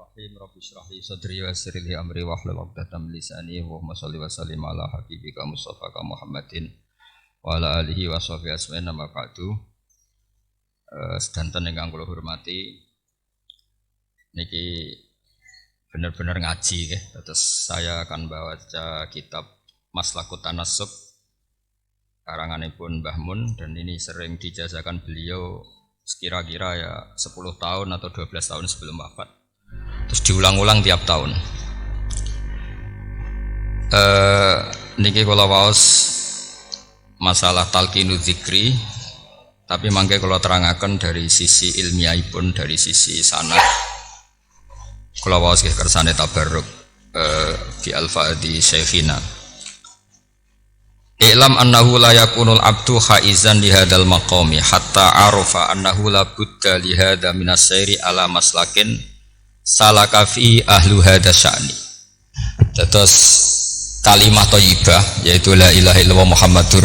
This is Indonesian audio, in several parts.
Bismillahirrahmanirrahim. Rabbi shrah li sadri wa yassir li amri wahlul 'uqdatam min lisani wa shalli wa sallim ala habibika Mustafa Muhammadin wa ala alihi wa sahbihi asma'in nama ba'du. Sedanten ingkang kula hormati niki bener-bener ngaji nggih. Terus saya akan baca kitab Maslakut Tanassub karanganipun Mbah Mun, dan ini sering dijazakan beliau sekira-kira ya 10 tahun atau 12 tahun sebelum wafat. Terus diulang-ulang tiap tahun. Niki kula waos masalah talqinu dzikri, tapi mangke kula terangaken dari sisi ilmiahipun, dari sisi sanad. Kula waos nggih kersane tabarruk fi al-fa'di syekhina. I'lam annahu la yakunul abdu haizan li hadzal maqami hatta arafa annahu la budda li hadza minas sayri ala maslakin salaka fi ahlu hadza sya'ni. Terus kalimat thayyibah yaitu la ilaha illallah Muhammadur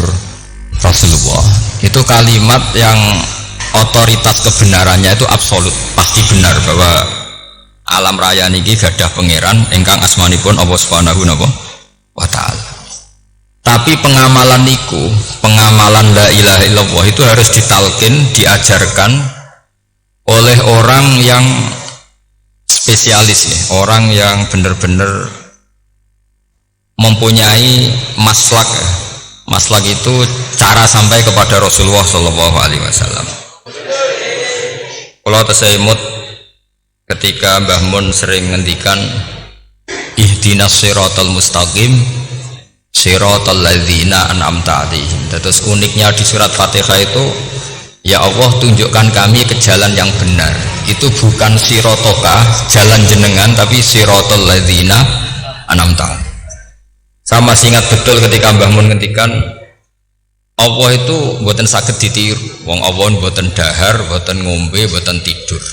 Rasulullah itu kalimat yang otoritas kebenarannya itu absolut, pasti benar bahwa alam raya niki gadah pangeran ingkang asmanipun Allah Subhanahu wa taala. Tapi pengamalan niku, pengamalan la ilaha illallah itu harus ditalkin, diajarkan oleh orang yang spesialis ya, orang yang benar-benar mempunyai maslak. Maslak itu cara sampai kepada Rasulullah Shallallahu Alaihi Wasallam. Kalau tersemut ketika Mbah Mun sering ngendikan ihdinas siratal mustaqim siratal ladzina an'amta 'alaihim. Terus uniknya di surat Fatihah itu, ya Allah tunjukkan kami ke jalan yang benar. Itu bukan sirotoka jalan jenengan, tapi siratal ladzina an'amta 'alaihim. Saya masih ingat betul ketika Mbah Mun ngendikan Allah itu mboten saged ditiru. Wong Allah mboten dahar, mboten ngombe, mboten tidur.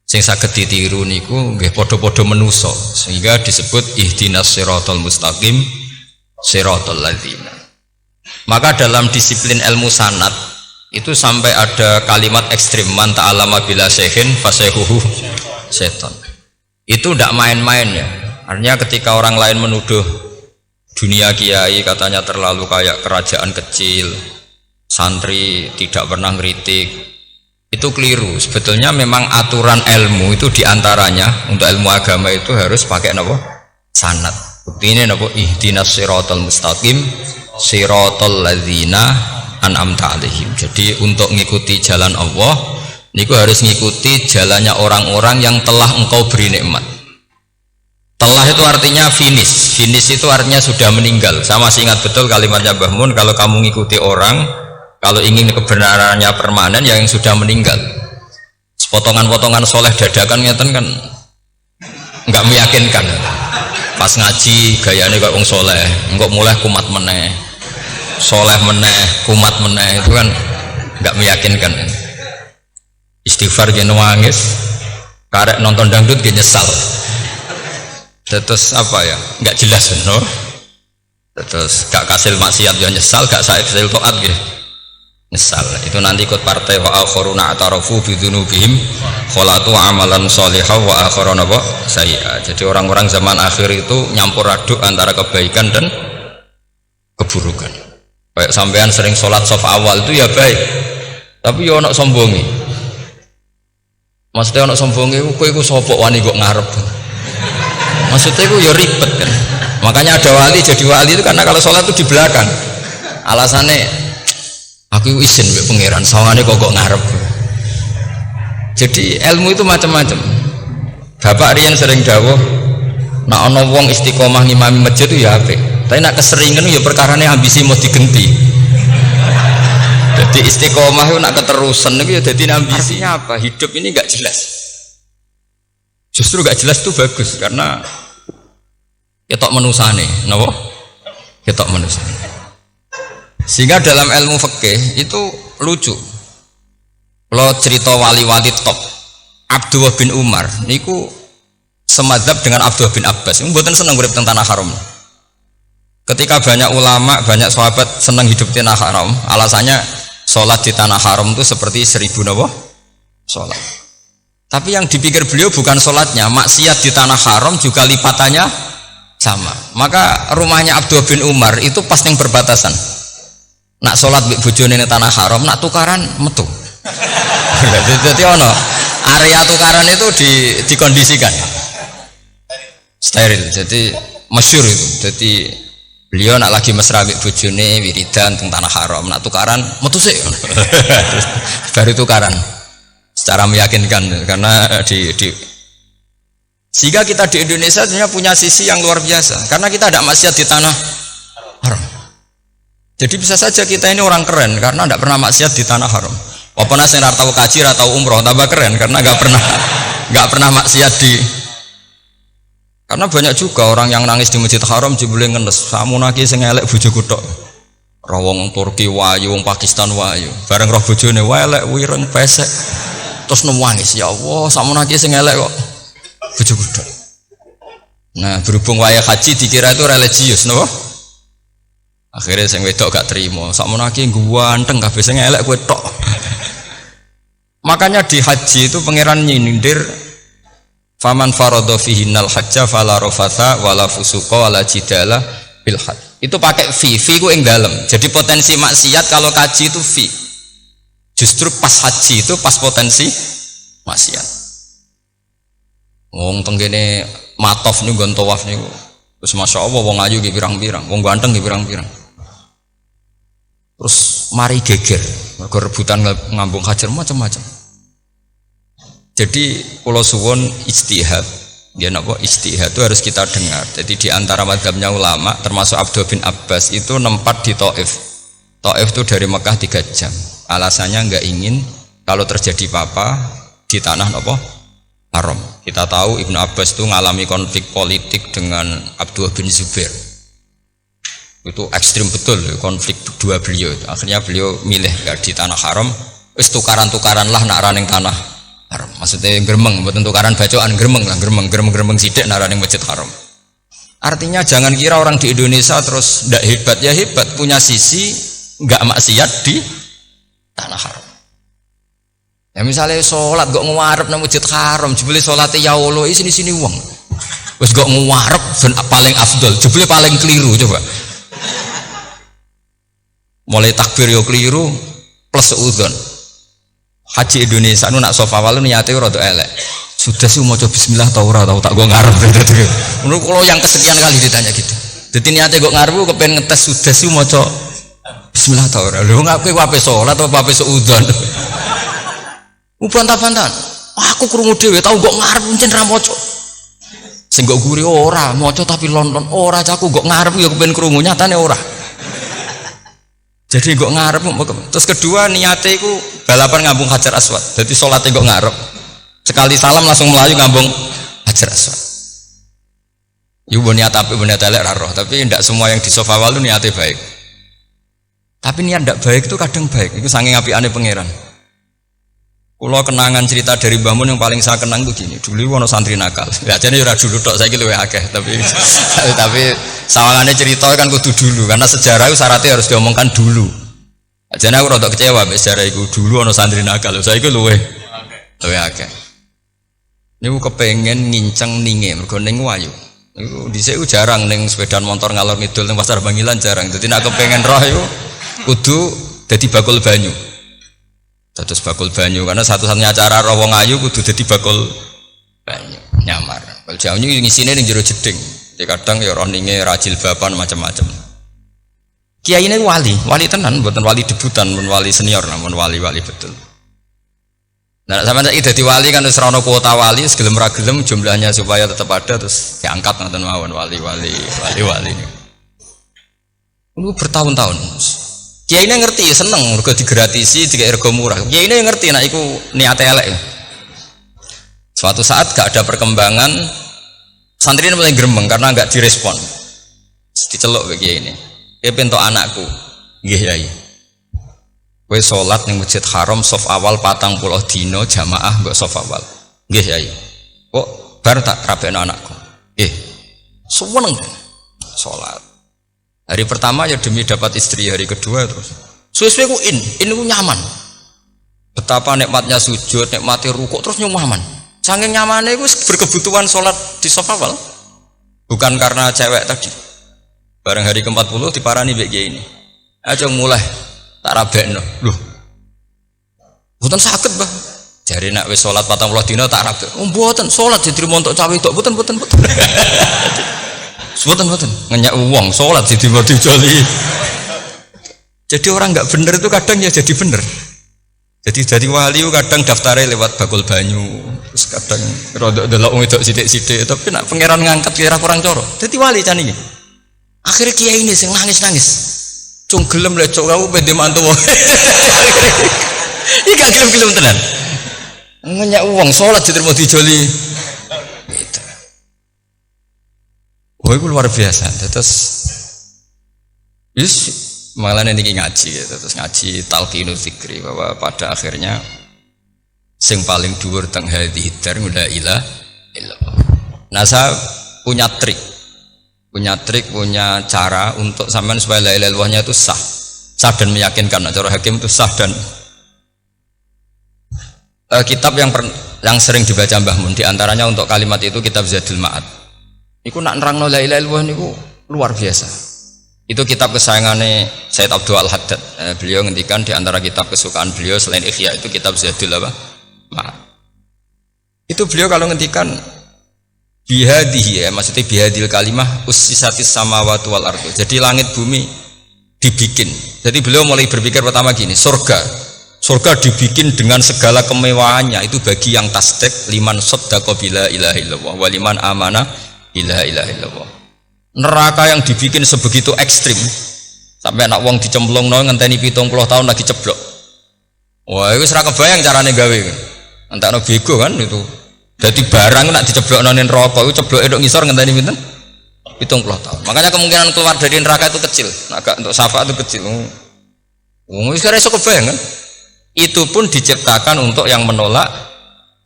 Sing saged ditiru niku nggih padha-padha manusa, sehingga disebut ihdinas siratal mustaqim siratal ladzina. Maka dalam disiplin ilmu sanad itu sampai ada kalimat ekstrim, man ta'allama bila syekhin fasyekhuhu setan. Itu tidak main-main ya. Artinya ketika orang lain menuduh dunia kiai katanya terlalu kayak kerajaan kecil, santri tidak pernah ngeritik, itu keliru. Sebetulnya memang aturan ilmu itu diantaranya untuk ilmu agama itu harus pakai apa? Sanad. Bukti ini napa ihdinas siratal mustaqim siratal ladzina an'amta 'alaihim. Jadi untuk ngikuti jalan Allah niku harus ngikuti jalannya orang-orang yang telah engkau beri nikmat. Telah itu artinya finish. Finish itu artinya sudah meninggal. Saya masih ingat betul kalimatnya Mbah Mun, kalau kamu ngikuti orang, kalau ingin kebenarannya permanen ya yang sudah meninggal. Potongan-potongan soleh dadakan ngeten kan enggak meyakinkan. Pas ngaji gayane kok wong soleh, engko mulai kumat meneh, soleh meneh, kumat meneh, itu kan nggak meyakinkan. Istighfar ge nangis, karek nonton dangdut ge nyesal. Terus apa ya? Nggak jelas no. Terus gak kasil maksiat ya nyesal, gak kasil taat ge nyesal. Itu nanti ikut partai wa akharuna atarafu bi dzunubihim kholatu amalan sholihah wa akharuna sayyi'ah. Jadi orang-orang zaman akhir itu nyampur aduk antara kebaikan dan keburukan. Kayak sampean sering sholat shaf awal itu ya baik, tapi ya ono sombongi. Maksudnya ono sombongi kowe iku sapa wani kok ngarep. Maksudnya iku ya ribet kan. Makanya ada wali jadi wali itu karena kalau sholat itu di belakang. Alasannya aku izin mbek pangeran, sawangane kok ngarep. Jadi ilmu itu macam-macam. Bapak riyen sering dawuh, nek ana wong istiqomah ngimami masjid itu ya apik. Tapi nek keseringan ya perkarane ambisi mau digenti. Jadi istiqomah itu nek keterusan itu ya dadi ambisi. Artinya apa? Hidup ini enggak jelas. Justru enggak jelas itu bagus karena ketok menusane, napa? Ketok menusane. Sehingga dalam ilmu fikih itu lucu. Kalau cerita wali-wali top, Abdullah bin Umar niku semadzhab dengan Abdullah bin Abbas. Mboten seneng urip teng tanah haram. Ketika banyak ulama, banyak sahabat seneng hidup di tanah haram, alasannya sholat di tanah haram itu seperti 1000 napa? Sholat. Tapi yang dipikir beliau bukan sholatnya, maksiat di tanah haram juga lipatannya sama. Maka rumahnya Abdullah bin Umar itu pas yang perbatasan. Nak sholat bojone ning tanah haram, nak tukaran metu. Jadi ono area tukaran itu dikondisikan steril. Jadi masyhur itu. Jadi beliau nak lagi mesra mbek bojone wiridan teng tanah haram, nak tukaran metu sik. Baru tukaran. Secara meyakinkan karena sehingga kita di Indonesia sebenarnya punya sisi yang luar biasa karena kita ada maksiat di tanah haram. Jadi bisa saja kita ini orang keren karena tidak pernah maksiat di tanah haram. Walaupun saya tahu kaji atau umroh tambah keren karena nggak pernah maksiat di. Karena banyak juga orang yang nangis di Masjid Haram jebule ngenes. Samunaki sing elek bojoku tok. Rawong Turki wayu, wong Pakistan wayu. Bareng roh bojone elek wireng pesek. Terus nangis, ya Allah, samunaki sing elek kok bojoku tok. Nah, berhubung wayah haji dikira itu religius, napa? Akhirnya sing wedok gak terima. Samunaki ganteng kabeh sing elek kowe tok. Makanya di haji itu pangeran nyindir faman faradha fihinnal hajja fala rafatha wala fusuqa wala jidala bil hajj. Itu pakai fi ku ing dalem. Jadi potensi maksiat kalau kaji itu fi. Justru pas haji itu pas potensi maksiat. Wong tenggene matof niku nggon tawaf niku. Terus masyaallah wong ayu nggih pirang-pirang, wong ganteng nggih pirang-pirang. Terus mari geger, mergo rebutan ngambung hajar macam-macam. Jadi kalau suwon ijtihad, dia napa ijtihad itu harus kita dengar. Jadi di antara mazhabnya ulama termasuk Abdullah bin Abbas itu nempat di Taif. Taif itu dari Mekah 3 jam. Alasannya nggak ingin kalau terjadi apa-apa di tanah napa haram. Kita tahu Ibnu Abbas itu mengalami konflik politik dengan Abdullah bin Zubair. Itu ekstrim betul konflik dua beliau. Akhirnya beliau milih nggak di tanah haram. Wis tukaran-tukaran lah nak raning tanah haram. Maksudnya gremeng, bukan tukaran bacaan gremeng lah, gremeng sidik nak raning masjid haram. Artinya jangan kira orang di Indonesia terus ndak hebat, ya hebat, punya sisi nggak maksiat di tanah haram. Ya misalnya sholat gak ngewarep nang masjid haram, jebule sholatnya ya Allah sini wong. Wis gak ngewarep ben paling afdol, jebule paling keliru coba. Mulai takbir yo keliru plus udzon. Haji Indonesia nu nak sofa walu niate rada elek. Sudah sih maca bismillah ta ora tau tak go ngarep. Menurut kalau yang kesekian kali ditanya gitu. Dadi niate kok ngarep kepen ngetes sudah sih maca bismillah ta ora. Lho ngaku ape salat apa ape suudzon. Bantah-bantahan. Aku krungu dhewe tau kok ngarep pancen ra maca. Sing kok guri ora maca tapi lon-lon ora caku kok ngarep ya kepen krungu nyatane ora. Jadi kok ngarep. Terus kedua niate iku balapan ngambung Hajar Aswad. Jadi sholatnya kok ngarep. Sekali salam langsung melayu ngambung Hajar Aswad. Ibu niat api niat elek ra roh, tapi tidak semua yang di sofa walu niatnya baik. Tapi niat tidak baik itu kadang baik. Itu saking apiane pangeran. Kalau kenangan cerita dari Mbah Mun yang paling saya kenang itu gini. Dulu ono santri nakal. Ya jadi ora dulu tok, saiki luwih akeh. Tapi sawangannya cerita kan kudu dulu karena sejarah itu syaratnya harus diomongkan dulu. Jadi aku rada kecewa mbek sejarah itu. Dulu ono santri nakal. Saiki luwih akeh. Niku kepengen nginceng ninge mergo ning wayu. Niku dhisik jarang ning sepeda motor ngalor ngidul ning Pasar Bangilan jarang. Dadi nek kepengen roh iku kudu dadi bakul banyu. Terus bakul banyu karena satu-satunya acara roh wong ayu kudu dadi bakul banyu nyamar. Kalau jauhnya ngisine ning jero jeding. Jadi kadang ya roh ninge rajil bapan macam-macam. Kiai ini wali tenan, bukan wali debutan, bukan wali senior, namun wali betul. Nah, sampai saya jadi wali kan terus rono kuota wali, segelem ragelem jumlahnya supaya tetap ada terus diangkat nanti mawon wali. Ini bertahun-tahun. Kiai ini ngerti seneng, mergo digratisi, dikai rego murah. Kiai ini ngerti, nah iku niate elek. Suatu saat gak ada perkembangan, santri ini mulai gremeng karena gak direspon. Diceluk ke kiai ini. Dia pentok anakku, nggih yai. Kowe salat ning Masjid Haram saf awal 40 dina jamaah mbok saf awal. Nggih yai. Kok bar tak rabekno anakku. Nggih. Seneng salat. Hari pertama ya demi dapat istri, hari kedua terus. Suwe-suwe ku in ku nyaman. Betapa nikmatnya sujud, nikmati rukuk terus nyaman. Saking nyamannya itu berkebutuhan sholat di sofa awal. Bukan karena cewek tadi. Bareng hari ke-40 diparani mbek kiai ini. Aja mulai tak rabekno. Loh. Mboten saged, Mbah. Jare nek wis salat 40 dina tak rabek. Oh mboten, salat diterima untuk cawe tok. Mboten. Mboten ngenyak wong salat diterima dijoli. Jadi orang enggak bener itu kadang ya jadi bener. Jadi wali kadang daftarnya lewat bakul banyu. Terus kadang rodok delok wedok sithik-sithik, tapi nak pangeran ngangkat kira kurang coro. Dadi wali can iki. Akhirnya kiai ini sing nangis-nangis. Cung gelem lek cok kamu pede mantu wong. Iki gak gelem-gelem tenan. Ngenyak uang salat diterima dijoli. Gitu. Oh, itu luar biasa. Terus malah nanti ngaji ya. Terus ngaji talqinu fikri bahwa pada akhirnya sing paling dhuwur teng hadhihi dar la ilaha illallah. Nah, saya punya trik, punya cara untuk sampean supaya la ilaha illallahnya itu sah dan meyakinkan. Nah, cara hakim itu sah dan kitab yang sering dibaca Mbah Mun diantaranya untuk kalimat itu kitab Zadul Ma'ad. Iku nak nerangno la ilaha illallah niku luar biasa. Itu kitab kesayangannya Sayyid Abdul Al-Haddad. Beliau ngendikan di antara kitab kesukaan beliau selain Ihya itu kitab Zadul Ma'ad. Itu beliau kalau ngendikan bihadihi ya, maksudnya bihadil kalimah ussisatis samawati wal ardu. Jadi langit bumi dibikin. Jadi beliau mulai berpikir pertama gini, surga dibikin dengan segala kemewahannya itu bagi yang tasdik liman saddaqa bila ilaha illallah wa liman amana bila ilaha illallah. Neraka yang dibikin sebegitu ekstrim sampai anak wong dicemplungno ngenteni 70 tahun lagi ceblok. Wah, itu ora kebayang carane gawe. Entakno bego kan itu. Jadi barang nak diceblokno ning neraka itu cebloke tok ngisor ngenteni pinten? 70 tahun. Makanya kemungkinan keluar dari neraka itu kecil. Agak untuk syafaat itu kecil. Wong wis ora iso kebayang kan? Itu pun diciptakan untuk yang menolak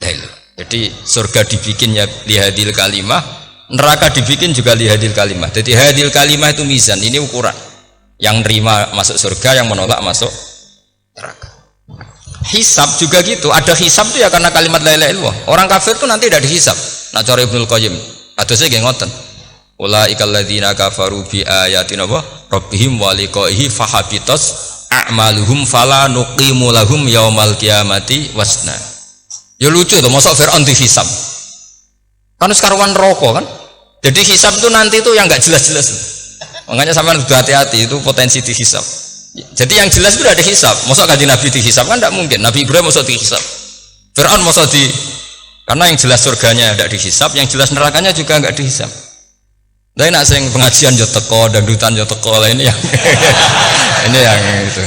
dalil. Jadi surga dibikin ya lihadil kalimah, neraka dibikin juga lihadil kalimah. Jadi hadil kalimah itu mizan, ini ukuran. Yang nerima masuk surga, yang menolak masuk neraka. Hisab juga gitu, ada hisab itu ya karena kalimat la ilaha illallah. Orang kafir itu nanti tidak dihisab. Nah cara Ibnul Qayyim, adusnya nggih ngoten. Ulaikal ladzina kafaru bi ayatina rabbihim wa liqaihi fahabitas a'maluhum fala nuqimu lahum yaumal qiyamati wasna. Ya lucu tuh, masa Fir'aun dihisab kan sekaruan rokok kan. Jadi hisab itu nanti itu yang nggak jelas-jelas. Makanya sama harus hati-hati, itu potensi dihisab. Jadi yang jelas itu udah dihisab. Masa kanjeng Nabi dihisab kan tidak mungkin. Nabi Ibrahim masa dihisab, Fir'aun masa karena yang jelas surganya tidak dihisab, yang jelas nerakanya juga nggak dihisab. Tapi nak sing pengajian yo teko, dangdutan yo teko lah ini yang ini yang itu.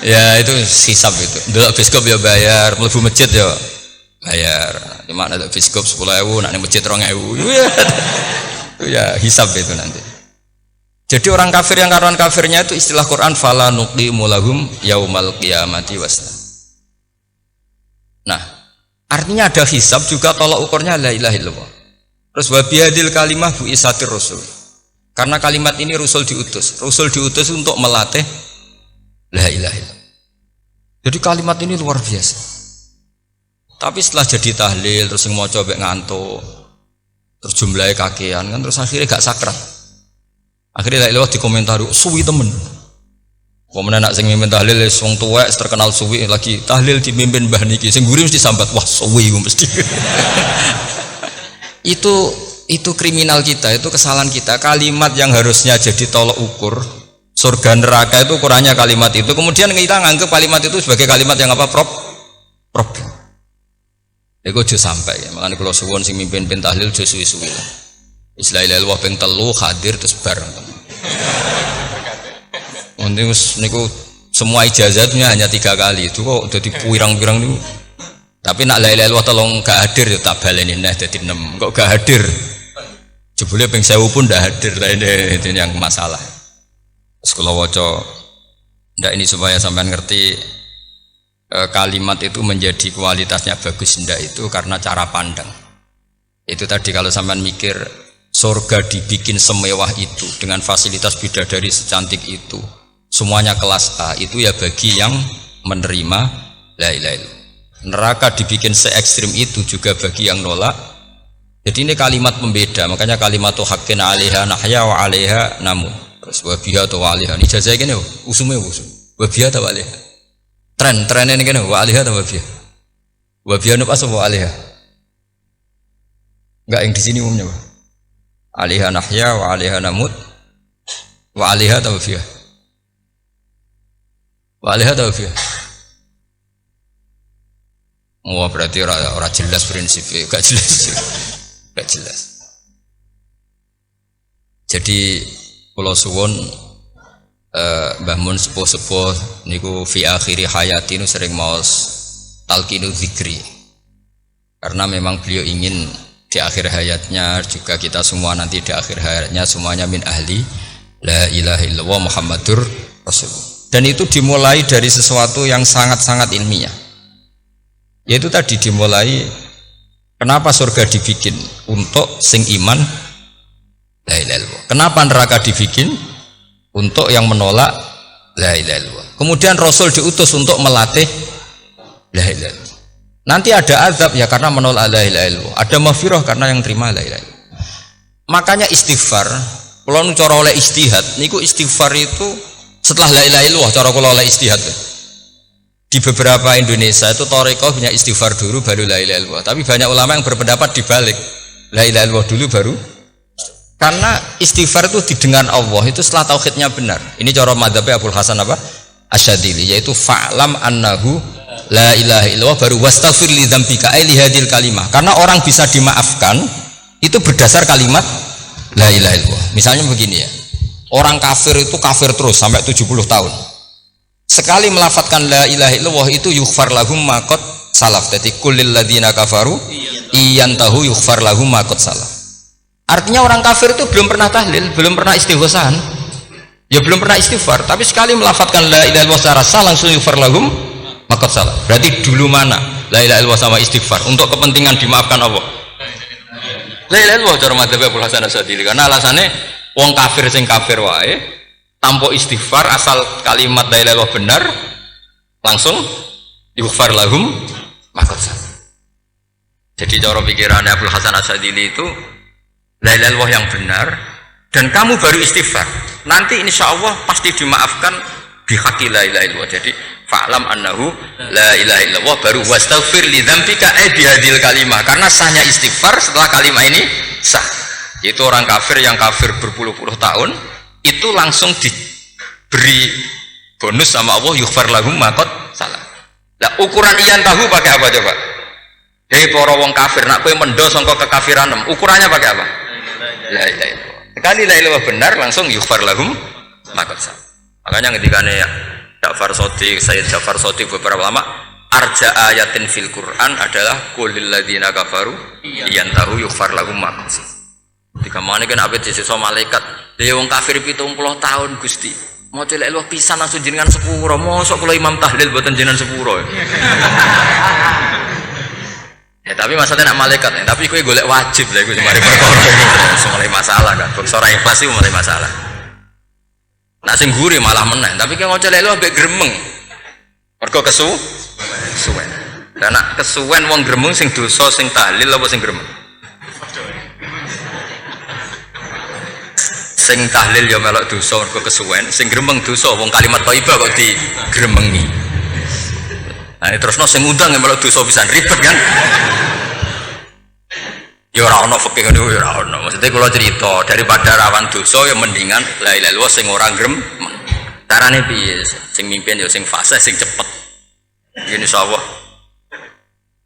Ya itu hisab itu. Dulu biskop yo bayar, mlebu masjid yo bayar. Cuma ada biskop 10.000, nak ning masjid 2.000. Itu ya hisab itu nanti. Jadi orang kafir yang karuan kafirnya itu istilah Quran fala nuqimu lahum yaumal qiyamati wasna. Nah, artinya ada hisab juga tolak ukurnya la ilaha illallah. Terus wabihadil kalimah bu isatir rasul. Karena kalimat ini rasul diutus untuk melatih la ilaha illallah. Jadi kalimat ini luar biasa. Tapi setelah jadi tahlil terus yang mau coba ngantuk, terus jumlahnya kakean kan, terus akhirnya gak sakral. Akhirnya la ilaha dikomentari suwi temen. Kemudian nak sing mimpin tahlil wong tuwek terkenal suwi lagi tahlil dimimpin mbah niki sing mburi mesti sambat wah suwi mesti. itu kriminal kita, itu kesalahan kita. Kalimat yang harusnya jadi tolok ukur surga neraka itu ukurannya kalimat itu, kemudian kita nganggap kalimat itu sebagai kalimat yang apa problem. Itu aja sampai ya. Makanya kalau suwon sing mimpin tahlil aja suwi-suwi lah. Istilah ilal ping 3 hadir terus bareng. Nanti niku semua ijazatnya hanya 3 kali itu kok udah dipirang-pirang niku. Tapi nak la ilaha illallah tolong gak hadir ya tak baleni neh dadi 6. Kok gak hadir? Jebule ping 1000 pun ndak hadir. Lah ini yang masalah. Terus kula waca ndak ini supaya sampean ngerti kalimat itu menjadi kualitasnya bagus ndak itu karena cara pandang. Itu tadi kalau sampean mikir surga dibikin semewah itu dengan fasilitas bidadari secantik itu, semuanya kelas A, itu ya bagi yang menerima la ilaha illallah. neraka dibikin se ekstrim itu juga bagi yang nolak. Jadi ini kalimat pembeda, makanya kalimat tuh hakin alaiha nahya wa alaiha namun terus wabiha atau wa alaiha ini jazai gini usumnya usum wabiha atau wa alaiha trennya ini gini wa alaiha atau wabiha nup asal wa alaiha enggak yang di sini umumnya alaiha nahya wa alaiha namut wa alaiha atau wabiha wa alaiha atau wabiha. Oh berarti orang jelas prinsipnya, gak jelas. Jadi kula suwun Mbah Mun sepuh-sepuh niku fi akhiri hayati nu sering maos talqinu zikri. Karena memang beliau ingin di akhir hayatnya juga kita semua nanti di akhir hayatnya semuanya min ahli la ilaha illallah Muhammadur Rasulullah. Dan itu dimulai dari sesuatu yang sangat-sangat ilmiah. Yaitu tadi dimulai kenapa surga dibikin untuk sing iman la ilaha illallah. Kenapa neraka dibikin untuk yang menolak la ilaha illallah. Kemudian Rasul diutus untuk melatih la ilaha illallah. Nanti ada azab ya karena menolak la ilaha illallah. Ada maghfirah karena yang terima la ilaha illallah. Makanya istighfar, kalau cara oleh istihad, niku istighfar itu setelah la ilaha illallah cara kula oleh istihad. Di beberapa Indonesia itu thariqah punya istighfar dulu baru la ilaha illallah. Tapi banyak ulama yang berpendapat dibalik. La ilaha illallah dulu baru. Karena istighfar itu didengar Allah itu setelah tauhidnya benar. Ini cara madzhabnya Abul Hasan apa? Asyadili yaitu fa'lam annahu la ilaha illallah baru wastaghfir li dzambika ai li hadil kalimah. Karena orang bisa dimaafkan itu berdasar kalimat la ilaha illallah. Misalnya begini ya. Orang kafir itu kafir terus sampai 70 tahun. Sekali melafatkan la ilaha illallah itu yughfar lahum ma qad salaf. Jadi kullil ladzina kafaru iyantahu yughfar lahum ma qad salaf. Artinya orang kafir itu belum pernah tahlil, belum pernah istighosah. Ya belum pernah istighfar, tapi sekali melafatkan la ilaha illallah secara sah langsung yughfar lahum ma qad salaf. Berarti dulu mana la ilaha illallah sama istighfar untuk kepentingan dimaafkan Allah? La ilaha illallah cara madzhab Abul Hasan Asyadili karena alasannya wong kafir sing kafir wae tanpa istighfar asal kalimat la ilaha illallah benar langsung yughfar lahum maqad salaf. Jadi cara pikirannya Abdul Hasan Asyadili itu la ilaha illallah yang benar dan kamu baru istighfar nanti insya Allah pasti dimaafkan bihaqi la ilaha illallah. Jadi fa'lam annahu la ilaha illallah baru wastaghfir li dzambika bihadil kalimah karena sahnya istighfar setelah kalimat ini sah. Itu orang kafir yang kafir berpuluh-puluh tahun itu langsung diberi bonus sama Allah yughfar lahum ma qad salaf. Lah ukuran iyan tahu pakai apa coba? Hei para wong kafir nak kowe mendo sangka kekafiran ukurannya pakai apa? La ilaha illallah. Sekali la ilaha benar langsung yughfar lahum ma qad salaf. Makanya ketikane ya Ja'far Shadiq, Sayyid Ja'far Shadiq beberapa lama arja ayatin fil Quran adalah qulil ladzina kafaru iyan tahu yughfar lahum ma qad salaf. Jika mana kan abet sisa malaikat, dia wong kafir 70 tahun Gusti. Mau celek lu pisan langsung jenengan sepuro. Mosok kula imam tahlil boten jenengan sepuro. Ya tapi masalahnya nak malaikat, tapi kowe golek wajib lah iku mari perkara ini. Mulai masalah kan. Bangsa ora ikhlas iku mulai masalah. Nak sing guri malah meneh, tapi kowe celek lu ambek gremeng. Mergo kesuwen. Lah nak kesuwen wong gremeng sing dosa sing tahlil apa sing gremeng? Sing tahlil ya melok dosa mergo kesuwen, sing gremeng dosa wong kalimat thayyibah kok digremengi. Nah terusno sing ngundang ya melok dosa pisan ribet kan. Ya ora ono fikih ngono ya ora ono. Maksudnya kula cerita daripada rawan dosa ya mendingan la ilaha illallah sing ora gremeng. Carane piye? Sing mimpin ya sing fasih sing cepet. Yen insyaallah.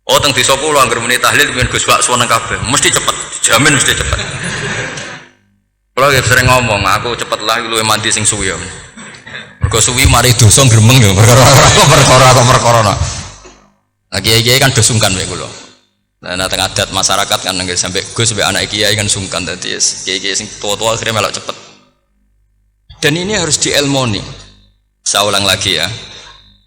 Oh teng desa kula anggere muni tahlil ben Gus Pak suweneng kabeh, mesti cepet, jamin mesti cepet. Kalau sering ngomong, aku cepet lah luwih mandi sing suwi. Mergo suwi mari dosa gremeng lho, perkara. Nah kiai-kiai kan do sungkan wae kula. Nah teng adat masyarakat kan nggih sampai Gus sampai anak kiai kan sungkan dadi kiai-kiai sing tua-tua akhirnya melok cepet. Dan ini harus dielmoni. Saya ulang lagi ya.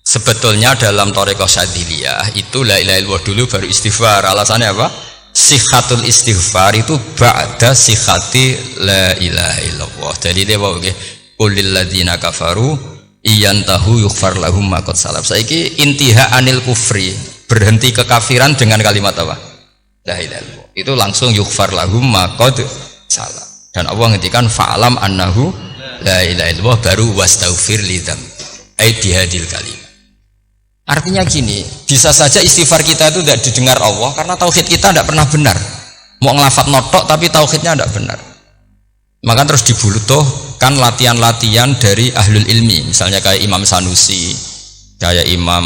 Sebetulnya dalam thariqah Syadziliyah itu la ilaha illallah dulu baru istighfar. Alasannya apa? Sikhatul istighfar itu ba'da sikhati la ilaha illallah. Jadi dia bawa ke qulil ladzina kafaru iyantahu yughfar lahum ma qad salaf. Saiki intiha anil kufri berhenti kekafiran dengan kalimat apa? La ilaha illallah. Itu langsung yughfar lahum ma qad salah. Dan Allah ngendikan fa'alam annahu la ilaha illallah baru wastaghfir lidzam. Ai bihadil kalimat. Artinya gini, bisa saja istighfar kita itu tidak didengar Allah karena tauhid kita tidak pernah benar. Mau ngelafat notok tapi tauhidnya tidak benar. Maka terus dibutuhkan latihan-latihan dari ahlul ilmi, misalnya kayak Imam Sanusi, kayak Imam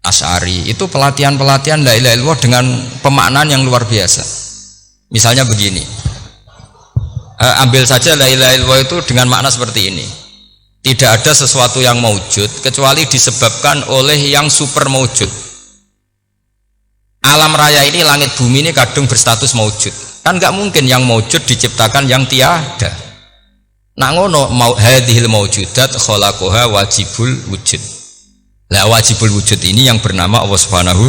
Asy'ari, itu pelatihan-pelatihan la ilaha illallah dengan pemaknaan yang luar biasa. Misalnya begini, ambil saja la ilaha illallah itu dengan makna seperti ini. Tidak ada sesuatu yang maujud kecuali disebabkan oleh yang super maujud. Alam raya ini, langit bumi ini kadung berstatus maujud. Kan nggak mungkin yang maujud diciptakan yang tiada. Nah ngono hadhil maujudat khalaqaha wajibul wujud. Lah wajibul wujud ini yang bernama Allah Subhanahu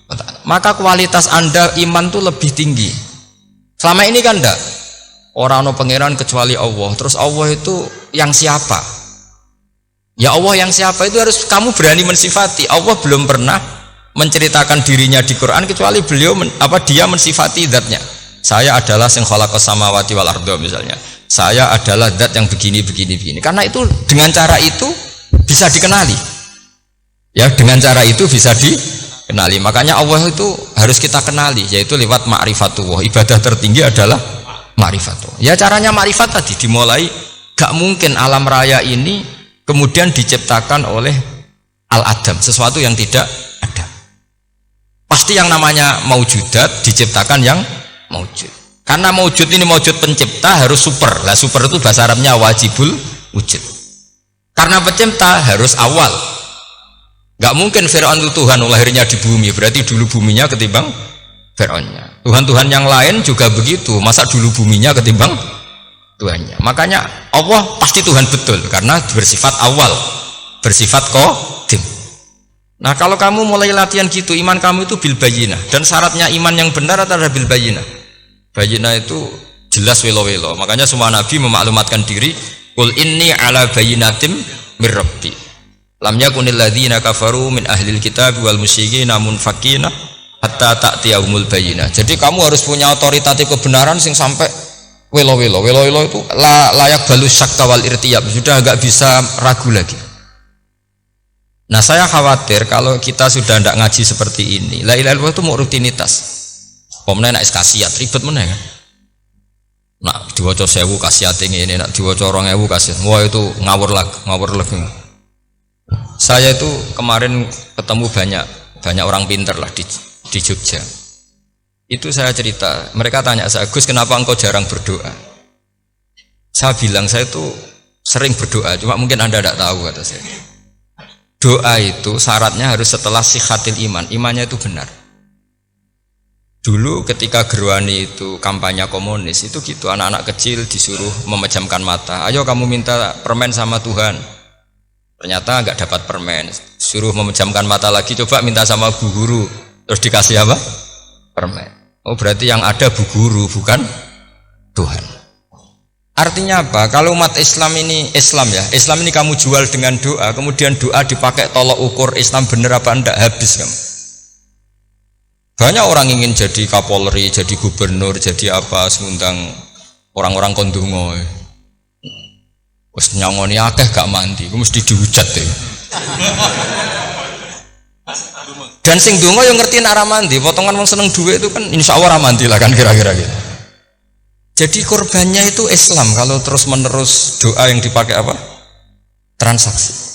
wa ta'ala. Maka kualitas Anda iman tuh lebih tinggi. Selama ini kan enggak. Orang no pangeran kecuali Allah. Terus Allah itu yang siapa? Ya Allah yang siapa itu harus kamu berani mensifati. Allah belum pernah menceritakan dirinya di Quran kecuali beliau dia mensifati zatnya. Saya adalah sing khalaqas samawati wal arda misalnya. Saya adalah zat yang begini. Karena itu dengan cara itu bisa dikenali. Ya, dengan cara itu bisa dikenali. Makanya Allah itu harus kita kenali, yaitu lewat ma'rifatullah. Ibadah tertinggi adalah ma'rifatullah. Ya caranya ma'rifat tadi dimulai. Gak mungkin alam raya ini kemudian diciptakan oleh al-adam, sesuatu yang tidak ada. Pasti yang namanya maujudat diciptakan yang maujud. Karena maujud ini maujud pencipta harus super. Lah super itu bahasa Arabnya wajibul wujud. Karena pencipta harus awal. Gak mungkin Fir'aun itu Tuhan lahirnya di bumi, berarti dulu buminya ketimbang Fir'aunnya. Tuhan-Tuhan yang lain juga begitu, masa dulu buminya ketimbang Tuhannya. Makanya Allah pasti Tuhan betul karena bersifat awal, bersifat qadim. Nah kalau kamu mulai latihan gitu, iman kamu itu bil bayyinah. Dan syaratnya iman yang benar adalah bil bayyinah. Bayyinah itu jelas welo-welo. Makanya semua nabi memaklumatkan diri, qul inni ala bayyinatim mir rabbi. Lam yakunil ladzina kafaru min ahlil kitab wal musyrikin munfakina hatta ta'tiyahumul bayyinah. Jadi kamu harus punya otoritatif kebenaran sing sampai welo-welo itu layak balus syakka wal irtiyab, sudah agak bisa ragu lagi. Nah saya khawatir kalau kita sudah tidak ngaji seperti ini, la ilaha illallah itu mau rutinitas. Pemenang nak kasiat ribet mana kan? Nak diwaca 1000 kasiat ini, nak diwaca 2000 kasiat, wah itu ngawur lagi. Saya itu kemarin ketemu banyak orang pinter lah di Jogja. Itu saya cerita, mereka tanya saya, Gus kenapa engkau jarang berdoa? Saya bilang saya itu sering berdoa, cuma mungkin Anda tidak tahu kata saya. Doa itu syaratnya harus setelah sihatil iman, imannya itu benar. Dulu ketika Gerwani itu kampanye komunis itu gitu, anak-anak kecil disuruh memejamkan mata, ayo kamu minta permen sama Tuhan. Ternyata nggak dapat permen, suruh memejamkan mata lagi, coba minta sama bu guru, terus dikasih apa? Permen. Oh berarti yang ada bu guru bukan Tuhan. Artinya apa? Kalau umat Islam ini Islam ini kamu jual dengan doa, kemudian doa dipakai tolok ukur Islam bener apa enggak, habis kamu. Banyak orang ingin jadi Kapolri, jadi gubernur, jadi apa, mengundang orang-orang kondungo. Wes nyangoni akeh gak mandi, ku mesti dihujat deh. Dan sing donga yang ngerti nek ora mandi, potongan wong seneng duit itu kan insya Allah ora mandi lah kan kira-kira gitu. Jadi korbannya itu Islam kalau terus-menerus doa yang dipakai apa? Transaksi.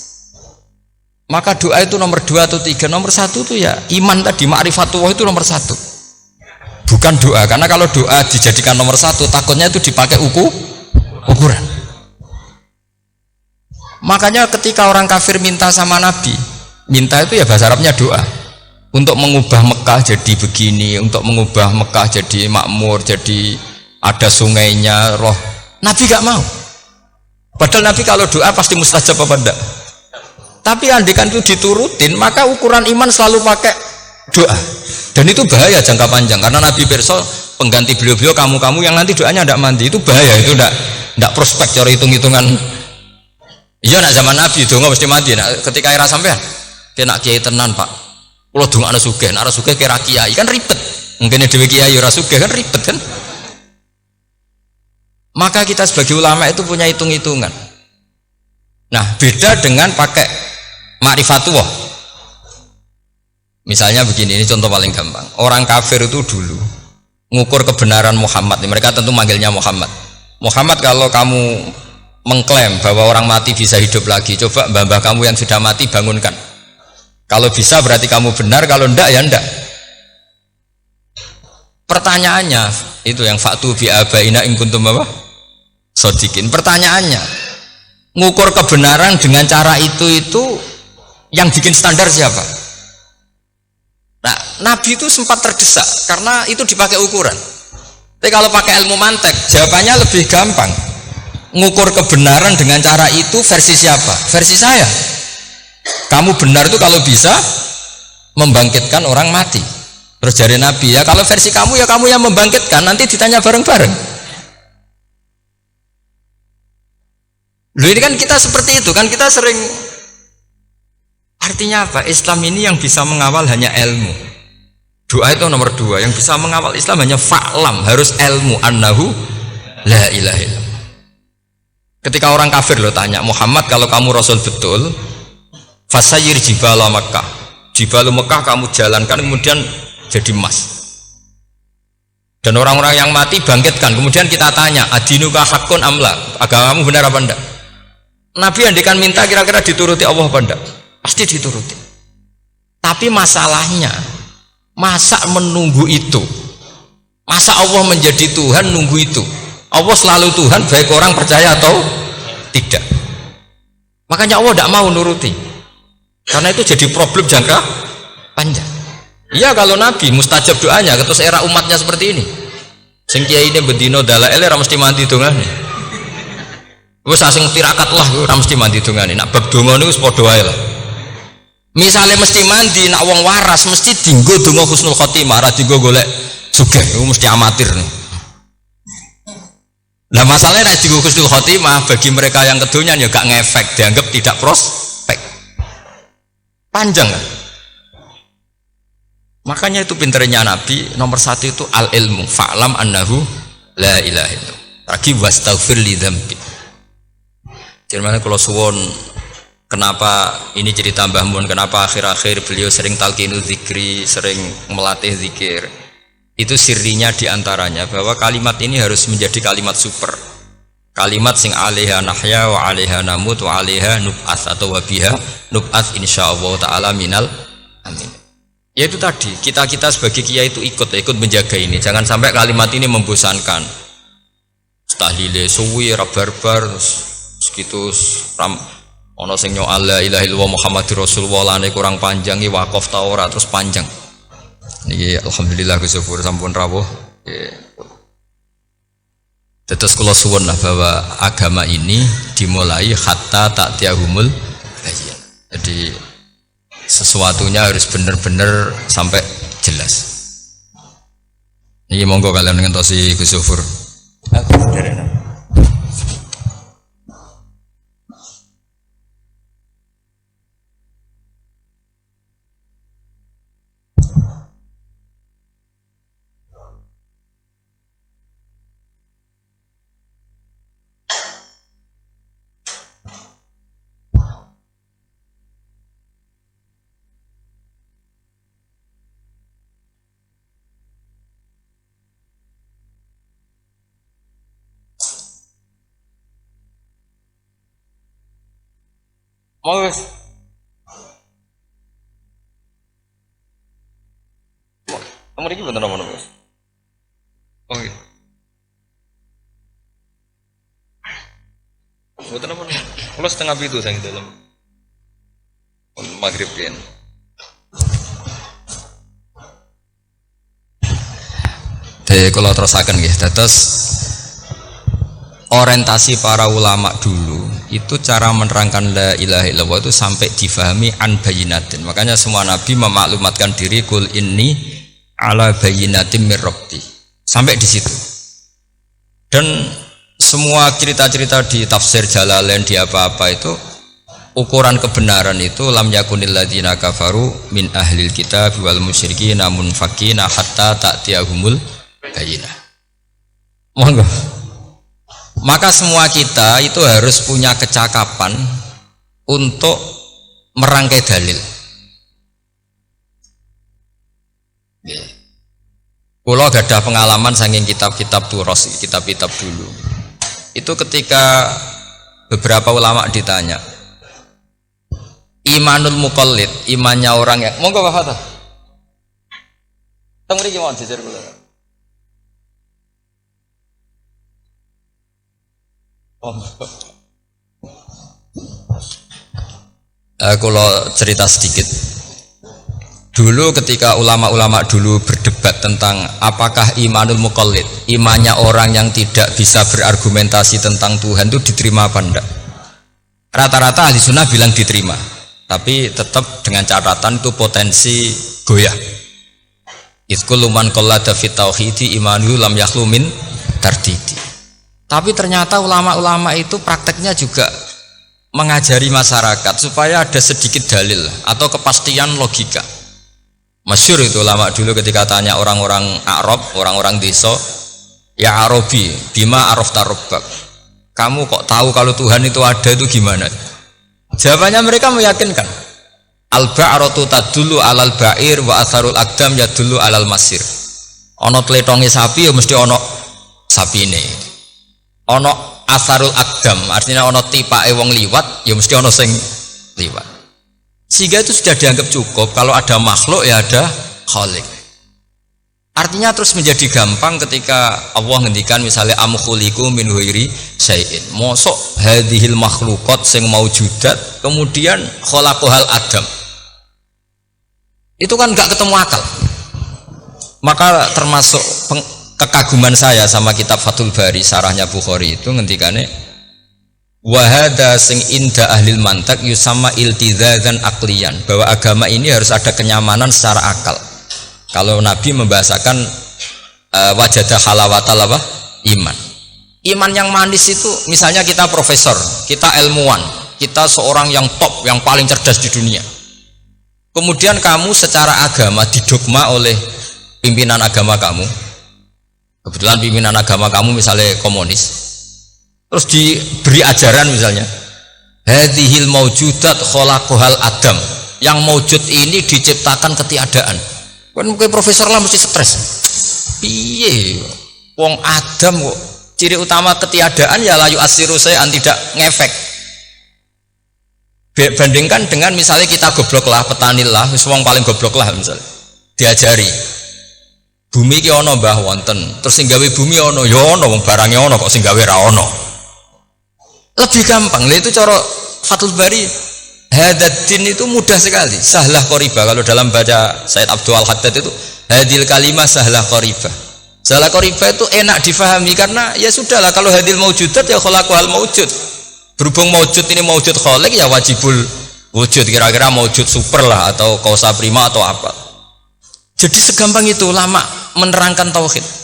Maka doa itu nomor 2 atau 3, nomor 1 itu ya iman tadi, ma'rifatullah itu nomor 1. Bukan doa, karena kalau doa dijadikan nomor 1 takutnya itu dipakai ukuran. Makanya ketika orang kafir minta sama Nabi, minta itu ya bahasa Arabnya doa, untuk mengubah Mekah jadi begini, untuk mengubah Mekah jadi makmur, jadi ada sungainya, roh. Nabi gak mau. Padahal Nabi kalau doa pasti mustajab apa enggak? Tapi andikan itu diturutin, maka ukuran iman selalu pakai doa. Dan itu bahaya jangka panjang, karena Nabi Perso pengganti beliau-beliau, kamu-kamu yang nanti doanya tidak mandi, itu bahaya, itu tidak prospek cara hitung-hitungan. Iya nak zaman Nabi itu nggak mesti mandi. Nah, ketika era sampean, dia nak kiai tenan pak, Kalau dongakno sugih, nek ora sugih kira kiai kan ribet. Mungkin dhewe kiai ora sugih kan ribet kan. Maka kita sebagai ulama itu punya hitung-hitungan. Nah, beda dengan pakai ma'rifatullah. Misalnya begini, ini contoh paling gampang. Orang kafir itu dulu mengukur kebenaran Muhammad. Mereka tentu manggilnya Muhammad. Muhammad, kalau kamu mengklaim bahwa orang mati bisa hidup lagi, coba mbah-mbah kamu yang sudah mati bangunkan. Kalau bisa berarti kamu benar, kalau ndak ya ndak. Pertanyaannya itu yang faktu bi abaina in kuntum apa? Sodikin. Pertanyaannya, ngukur kebenaran dengan cara itu yang bikin standar siapa? Nah, Nabi itu sempat terdesak karena itu dipakai ukuran. Tapi kalau pakai ilmu mantek, jawabannya lebih gampang. Ngukur kebenaran dengan cara itu versi siapa? Versi saya. Kamu benar itu kalau bisa membangkitkan orang mati. Terus dari Nabi, ya kalau versi kamu ya kamu yang membangkitkan, nanti ditanya bareng-bareng. Loh, ini kan kita seperti itu kan, kita sering. Artinya apa? Islam ini yang bisa mengawal hanya ilmu. Doa itu nomor 2. Yang bisa mengawal Islam hanya fa'lam, harus ilmu annahu la ilaha illallah. Ketika orang kafir lo tanya, Muhammad kalau kamu Rasul betul, fasayir jibala Makkah, jibalu Mekah kamu jalankan kemudian jadi emas. Dan orang-orang yang mati bangkitkan. Kemudian kita tanya, adinuka hakun amla, agamamu benar apa enggak? Nabi andikan minta kira-kira dituruti Allah apa enggak? Pasti dituruti. Tapi masalahnya, masa menunggu itu? Masa Allah menjadi Tuhan nunggu itu? Allah selalu Tuhan baik orang percaya atau tidak. Makanya Allah tidak mau nuruti, karena itu jadi problem jangka panjang. Iya, kalau Nabi mustajab doanya, terus era umatnya seperti ini. Sing kiai ini bedino dalail ora mesti mandi dongane. Wis asing tirakat lah ora mesti mandi dongane. Nak bab donga niku wis padha wae lah. Misale mesti mandi, nak wong waras mesti dinggo donga husnul khotimah, ora dinggo golek sugih, iku mesti amatir. Nah, masalahnya nek dinggo husnul khotimah bagi mereka yang kedonyan ya gak ngefek, dianggap tidak prospek. Panjang kan? Makanya itu pinternya Nabi nomor 1 itu al ilmu fa'lam annahu la ilaha illallah. Lagi wastaghfir li dzambi. Jadi kalau suwon, kenapa ini cerita Mbah Mun, kenapa akhir-akhir beliau sering talqinu zikri, sering melatih zikir. Itu sirinya diantaranya bahwa kalimat ini harus menjadi kalimat super. Kalimat sing alaiha nahya wa alaiha namut wa alaiha nub'ats atau wabiha nub'ats insyaallah ta'ala minal amin. Ya itu tadi, kita sebagai kiai itu ikut menjaga ini. Jangan sampai kalimat ini membosankan. Tahlile suwi barbar segitu ram ono sing nyoal la ilaha illallah Muhammadur Rasulullah lane kurang panjang iki wakaf ta ora terus panjang. Niki alhamdulillah Gusti sampun rawuh. Terus kula suwun lah bahwa agama ini dimulai hatta ta'tiyahumul bayyinah. Jadi sesuatunya harus benar-benar sampai jelas. Ini monggo kalian ngentosi Gus Zufur. Mau wes. Nomor ini bener nomor wes. Oh iya. Betul nomor. Kalau setengah itu saya dalam. Maghrib kan. Kalau terusakan gitu, terus orientasi para ulama dulu itu cara menerangkan la ilaha illallah itu sampai difahami an bayinatin. Makanya semua nabi memaklumatkan diri kul inni ala bayinatin mir rabbi, sampai di situ. Dan semua cerita-cerita di tafsir Jalalain di apa-apa itu ukuran kebenaran itu lam yakunil ladzina kafaru min ahlil kitab wal musyrikin namun fakina hatta ta'tiyahumul bayyinah. Monggo. Maka semua kita itu harus punya kecakapan untuk merangkai dalil. Kalau ada pengalaman saking kitab-kitab turos, kitab-kitab dulu. Itu ketika beberapa ulama ditanya, imanul muqallid, imannya orang yang monggo Pak Fatah. Teng mriki mawon jejer kula. Kalau cerita sedikit. Dulu ketika ulama-ulama dulu berdebat tentang apakah imanul muqallid, imannya orang yang tidak bisa berargumentasi tentang Tuhan itu diterima apa enggak? Rata-rata ahli sunnah bilang diterima, tapi tetap dengan catatan itu potensi goyah. Idzkullu man qallada fit tauhidi imanu lam yakhlu min tardidi. Tapi ternyata ulama-ulama itu prakteknya juga mengajari masyarakat supaya ada sedikit dalil atau kepastian logika. Masyhur itu ulama dulu ketika tanya orang-orang Arab, orang-orang desa, ya Arabi, bima arafta rabbak. Kamu kok tahu kalau Tuhan itu ada, itu gimana? Jawabannya mereka meyakinkan. Al-ba'ratu tadullu alal ba'ir wa atharul aqdam yadullu alal masir. Ono tletonge sapi ya mesti ono sapine. Ono atharul aqdam, artinya ono tipake wong liwat ya mesti ono sing liwat. Sehingga itu sudah dianggap cukup kalau ada makhluk ya ada khalik. Artinya terus menjadi gampang ketika Allah ngendikan misalnya am khuliqu min ghairi syai'in. Mosok hadhil makhluqat sing maujudat kemudian khalaqahal adam. Itu kan enggak ketemu akal. Maka termasuk kekaguman saya sama kitab Fathul Bari sarahnya Bukhari itu ngendikane wahada sing inda ahlil mantak yusama iltizazan aklian, bahwa agama ini harus ada kenyamanan secara akal. Kalau Nabi membahasakan wajadah halawatal apa? Iman yang manis itu misalnya kita profesor, kita ilmuwan, kita seorang yang top, yang paling cerdas di dunia, kemudian kamu secara agama didogma oleh pimpinan agama kamu, kebetulan pimpinan agama kamu misalnya komunis, terus diberi ajaran misalnya hadhil maujudat khalaqahal adam, yang maujud ini diciptakan ketiadaan. Kan mungkin profesor lah mesti stres. Piye wong Adam kok ciri utama ketiadaan ya layu asiru saya tidak ngefek. Bandingkan dengan misalnya kita goblok lah, petani lah, wong paling goblok lah misalnya diajari bumi ki ono mbah wonten, terus sing gawe bumi ono ya ono, wong barangnya ono kok sing gawe ra ono. Lebih gampang, itu cara Fathul Bari. Hadaddin itu mudah sekali, sahlah qoriba. Kalau dalam baca Said Abdul Al-Haddad itu hadil kalimah sahlah qoriba. Sahlah qoriba itu enak difahami karena ya sudahlah, kalau hadil maujudat ya khalaqahal maujud. Berhubung maujud ini maujud khaliq ya wajibul wujud, kira-kira maujud super lah atau kausa prima atau apa. Jadi segampang itu ulama menerangkan tauhid.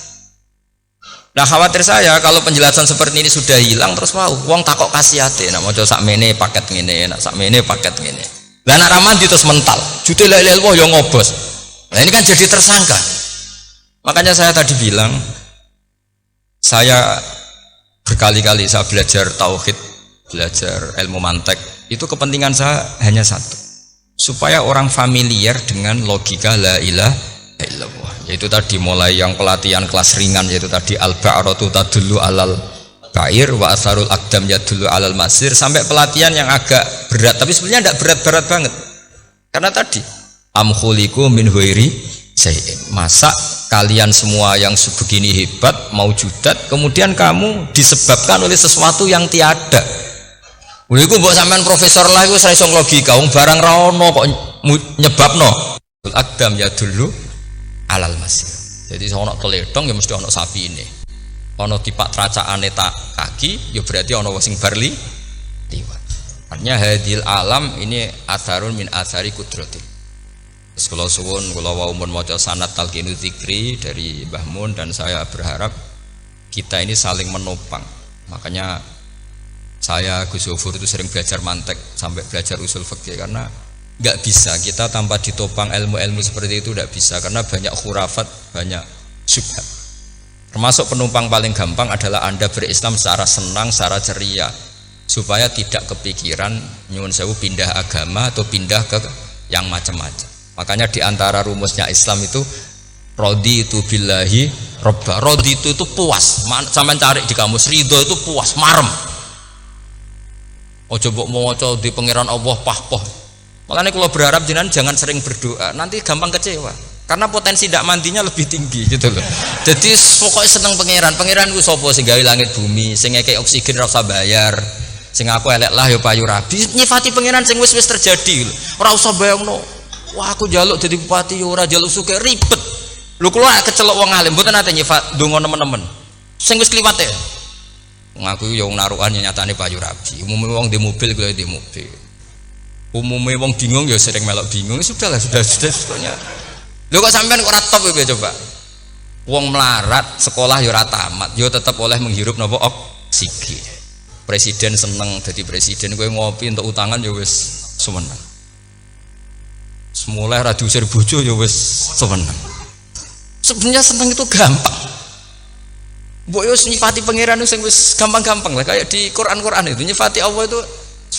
Nah khawatir saya kalau penjelasan seperti ini sudah hilang terus mau wong takok kasihate, nak maca sakmene paket ngene, nak sakmene paket ngene. Lah nak ramandi terus mental, jute la ilaha illallah yo ngobos. Nah ini kan jadi tersangka. Makanya saya tadi bilang, saya berkali-kali saya belajar tauhid, belajar ilmu mantek, itu kepentingan saya hanya satu, supaya orang familiar dengan logika la ilaha illallah. Yaitu tadi mulai yang pelatihan kelas ringan, yaitu tadi al-ba'ratu tadullu alal ba'ir wa asarul aqdam yadullu alal masir, sampai pelatihan yang agak berat, tapi sebenarnya tidak berat-berat banget. Karena tadi am khuliqu min ghairi syai'in, masa kalian semua yang sebegini hebat maujudat kemudian kamu disebabkan oleh sesuatu yang tiada. Iku mbok sampean profesor lah iku ora iso logika, wong barang ra ono kok nyebabno. Al-aqdam yadullu alal masir. Jadi ono teledong ya mesti ono sapi ini. Ono tipak tracakane tak kaki ya berarti ono sing barli liwat. Artinya hadil alam ini atharun min athari kudratil. Terus kalau suwun kalau wau mun maca sanad talqinu dzikri dari Mbah Mun, dan saya berharap kita ini saling menopang. Makanya Saya Gus Zofur itu sering belajar mantek sampai belajar usul fikih karena nggak bisa kita tanpa ditopang ilmu-ilmu seperti itu, tidak bisa karena banyak khurafat, banyak syubhat. Termasuk penumpang paling gampang adalah Anda berislam secara senang, secara ceria, supaya tidak kepikiran nyuwun sewu pindah agama atau pindah ke yang macam-macam. Makanya diantara rumusnya Islam itu raditu billahi robba. Raditu itu puas, sampean cari di kamus, ridho itu puas, marem. Ojo mbok maca di pangeran Allah pah-pah. Makanya kalau berharap jenengan jangan sering berdoa, nanti gampang kecewa. Karena potensi tidak mandinya lebih tinggi gitu loh. Jadi pokoknya seneng pangeran. Pangeran ku sapa sing gawe langit bumi, sing ngekek oksigen ora usah bayar. Sing aku elek lah ya payu rabi. Nyifati pangeran sing wis terjadi lho. Ora usah bayangno. Wah aku njaluk dadi bupati ya ora njaluk sugih ribet. Lho kula kecelok wong alim mboten nate nyifat donga nemen-nemen. Sing wis kliwat e. Ngaku ya wong narukan nyatane payu rabi. Umume wong di mobil kaya di mobil. Umume wong bingung ya sering melok bingung. Sudah sebetulnya. Lho kok sampean kok ora top ya coba. Wong melarat sekolah ya ora tamat, ya tetep oleh menghirup napa oksigen. Presiden seneng dadi presiden, kowe ngopi untuk utangan ya wis semeneng. Semula ra diusir bojo ya wis semeneng. Sebenarnya seneng itu gampang. Mbok yo nyifati pangeran sing wis gampang-gampang lah, kayak di Quran itu nyifati Allah itu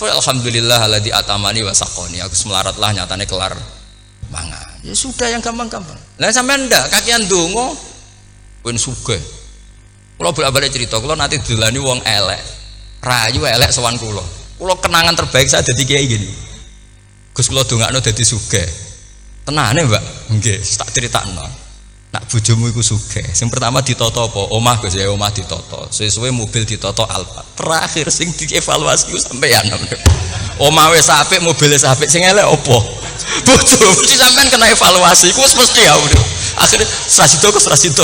alhamdulillah alladzi atamani wa saqoni. Aku semelarat lah nyatane kelar mangan. Ya sudah yang gampang-gampang. Lah sampean ndak kakian donga ben sugih. Kula bolak-balik cerita, kula nanti dilani wong elek. Rayu elek sowan kula. Kula kenangan terbaik saya dadi kiai gini. Gus kula dongakno dadi sugih. Tenane, Mbak? Nggih, tak critakno. Nak bojomu iku sugih. Sing pertama ditoto apa? Omah Gus ya, omah ditoto. Suwe-suwe mobil ditoto Alfa. Terakhir sing dievaluasi ku sampean. Omah wis apik, mobil wis apik, sing elek apa? Bojomu mesti sampean kena evaluasi. Iku wis mesti ya udah. Akhirnya Srasido.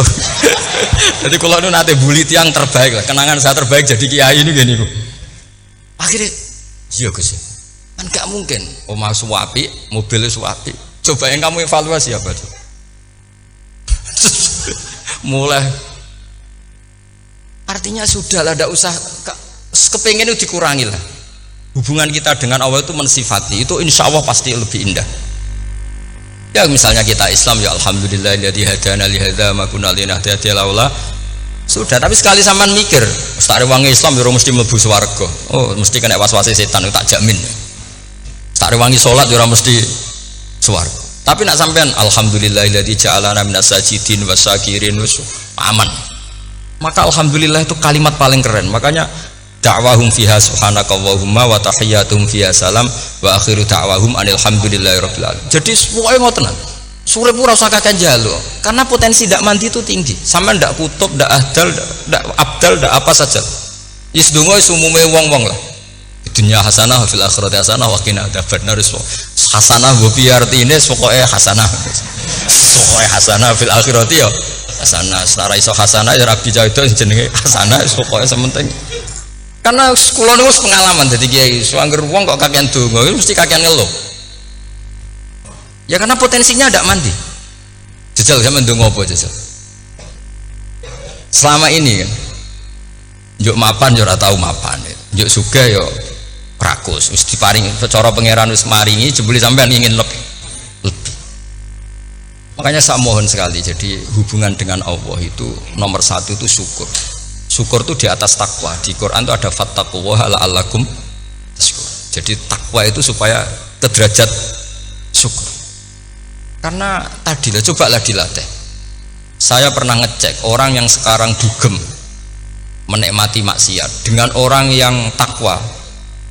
Jadi kalau nu nate bully tiang terbaik lah. Kenangan saya terbaik jadi kiai ini gini ku. Akhirnya iya Gus. Kan gak mungkin omah suwapi, mobil suwapi. Coba yang kamu evaluasi apa tuh? Mulai artinya sudah lah, tidak usah kepengen itu dikurangi lah. Hubungan kita dengan Allah itu mensifati itu insya Allah pasti lebih indah. Ya misalnya kita Islam ya alhamdulillahilladzi hadana li hadza ma kunna linahtadiya laula. Sudah, tapi sekali sampean mikir ustare wong Islam ya mesti mlebu swarga. Oh mesti kena was-wase setan, tak jamin. Ustare wangi salat ya mesti swarga. Tapi nak sampean alhamdulillahilladzi ja'alana minas sajidin wasyakirin aman. Maka alhamdulillah itu kalimat paling keren. Makanya da'wahum fiha subhanakallahumma wa tahiyyatuhum fiha salam wa akhiru da'wahum alhamdulillahirabbil alamin. Jadi pokoke ngoten. Sore ora usah kakek njaluk karena potensi ndak mandi itu tinggi. Sampean ndak kutub, ndak ahdal, ndak abdal, ndak apa saja. Wis donga wis umume wong-wong lah. Dunia hasanah fil akhirati hasanah wa qina adzabannar. Hasanah mbok piye artine pokoke hasanah. Pokoke hasanah fil akhirati ya hasanah. Ora iso hasanah ya rabi caido jenenge hasanah pokoke sementing. Karena kula niku pengalaman dadi kiai, suwanger wong kok kakean donga mesti kakean ngeluh. Ya karena potensinya ndak mandi. Jajal sampean ndonga apa jajal? Selama ini kan njuk mapan yo ora tau mapan. Njuk sugih yo rakus, wis diparing cara pangeran wis maringi jebule sampean ingin lebih. Makanya saya mohon sekali, jadi hubungan dengan Allah itu nomor satu itu syukur. Syukur itu di atas takwa. Di Quran itu ada fattaqullaha la'allakum tashkurun. Jadi takwa itu supaya ke derajat syukur. Karena tadilah cobalah dilatih. Saya pernah ngecek orang yang sekarang dugem menikmati maksiat dengan orang yang takwa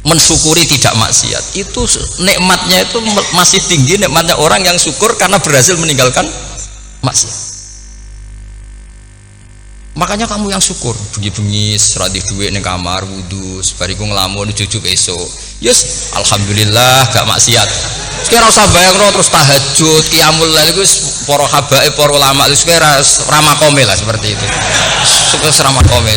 mensyukuri tidak maksiat, itu nikmatnya itu masih tinggi nikmatnya orang yang syukur karena berhasil meninggalkan maksiat. Makanya kamu yang syukur bengi-bengi seradi duit ning kamar wudu sebariku ngelamun jujuk esok yes alhamdulillah gak maksiat. Sekarang usah bayangno terus tahajud qiyamul lail iku para habaib para ulama wis ramakome lah seperti itu. Sukses ramakome.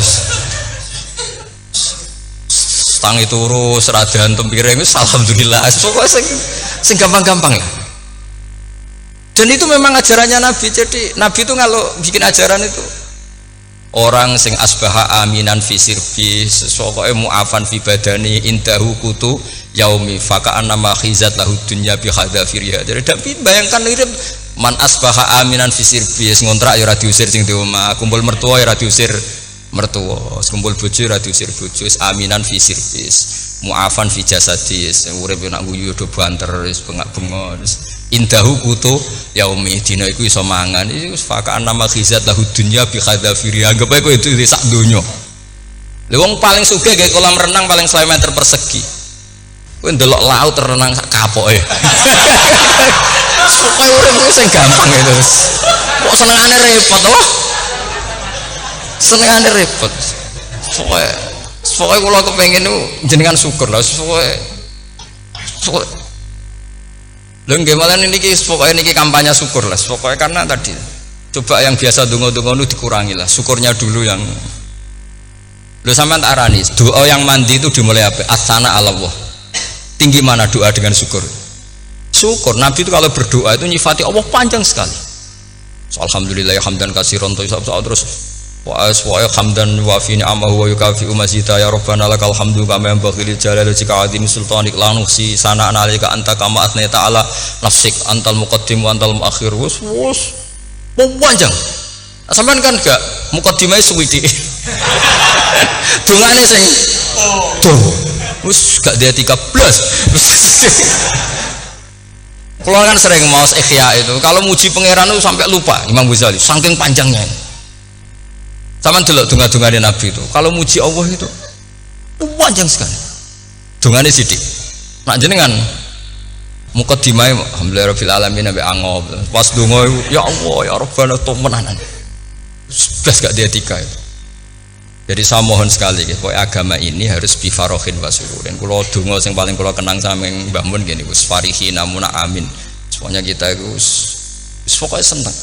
Tangi turu seradan tempiring wis alhamdulillah. Pokoknya sing gampang-gampang lah. Dan itu memang ajarannya Nabi. Jadi Nabi itu kalau bikin ajaran itu orang sing asbaha aminan fi sirbi pokoke mu'afan fi badani indahu kutu yaumi faka'an nama khizat lahu dunya bi khadafiriha. Jadi bayangkan itu man asbaha aminan fi sirbi ngontrak ya ora diusir sing di omah, kumpul mertua ya ora diusir mertua, kumpul bojo ora diusir bojo, aminan fi sirbi mu'afan fi jasadis urip nak guyu do banter wis bengak-bengok indahu kutu yaumi dina iku iso mangan iki faka'an nama khizat lahu dunya bi khadafiriha. Anggap ae kowe itu sak donya. Lha wong paling sugih gawe kolam renang paling 100 meter persegi. Kowe ndelok laut renang sak kapoke. Pokoke urip sing gampang itu. Kok senengane repot to? Senengane repot. Pokoke kula kepengin niku jenengan syukur lah. Pokoke lho nggih malah niki pokoke niki kampanye syukur lah. Pokoke karena tadi coba yang biasa donga-donga nu dikurangi lah. Syukurnya dulu yang lho sampean tak arani doa yang mandi itu dimulai apa? As-sana 'ala Allah. Tinggi mana doa dengan syukur? Syukur. Nabi itu kalau berdoa itu nyifati Allah panjang sekali. So, alhamdulillah hamdan katsiran terus wa hamdan wa fi ni'amahu wa yukafi mazida ya rabbana lakal hamdu kama yanbaghi li jalali wajhika azim sultanik la nuhsi sana'an 'alaika anta kama athnayta 'ala nafsik antal muqaddim wa antal muakhir. Wus panjang. Sampean kan gak muqaddimah suwidi. Dungane sing wis gak dia 13. Kalau kan sering maos ikhya itu kalau muji pangeran itu sampai lupa Imam Ghazali saking panjangnya. Sama delok donga-dongane Nabi itu kalau muji Allah itu panjang sekali. Dongane sithik. Nak jenengan muqaddimah alhamdulillahirabbil alamin sampai angop. Pas donga ya Allah ya Rabbana temenan. Blas gak dia 3 itu. Jadi saya mohon sekali pokoknya agama ini harus bifarohin wasururin. Kalau donga yang paling kalau kenang sama Mbah Mun gini Gus farihi namuna amin. Semuanya kita itu pokoknya senang.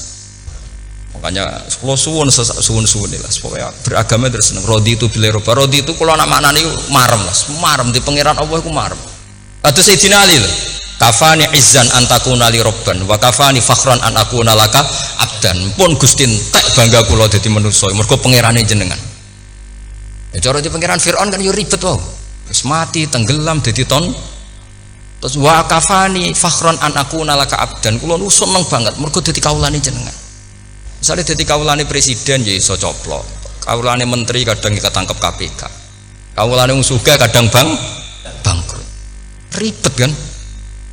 Makanya kalau suwun lah pokoknya beragama terus senang. Rodi itu bila rodi itu kalau anak maknanya marem lah, marem di pangeran Allah itu marem. Atau Sayyidina Ali lah. Kafani izzan antakuna li robban wa kafani fakhran an akuna laka abdan. Pun Gustin tak bangga kula dadi manusa mergo pangerane jenengan. Ya cara di pangeran Fir'aun kan yo ribet wae. Wis mati tenggelam dadi ton. Terus wa kafani fakhran an akuna laka abdan. Kula nu seneng banget mergo dadi kawulane jenengan. Misale dadi kawulane presiden ya iso coplok. Kawulane menteri kadang ketangkep KPK. Kawulane wong sugih kadang bangkrut. Ribet kan?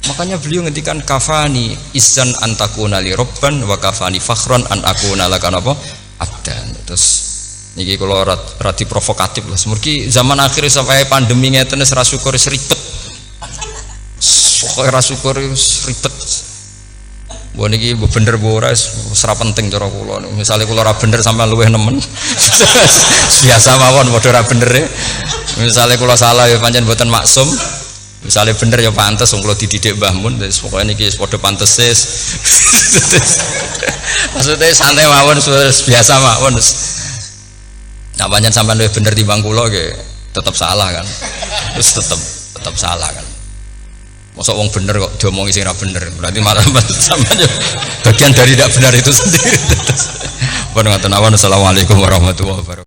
Makanya beliau ngendikan kafani izzan antakuna li robban wa kafani fakhran an akuna laka napa abdan. Terus niki kalau rati provokatif lah. Semergi zaman akhir sampai pandemi ngeten wis ra syukur ribet. Pokoke ra syukur ribet. Mbok niki bener mbok ora ora penting cara kula. Misale kula ora bener sampean luwih nemen. Biasa mawon padha ora bener e. Misale kula salah ya pancen mboten maksum. Misale bener ya pantes wong kula dididik Mbah Mun. Pokoke niki padha pantese. Maksudnya santai mawon biasa mawon. Nah banyak sampai lebih bener di bangku lo, tetap salah kan, terus tetap salah kan. Masa wong bener kok diomongi sing ra bener, berarti malah sampai bagian dari tidak benar itu sendiri. Assalamualaikum warahmatullahi wabarakatuh.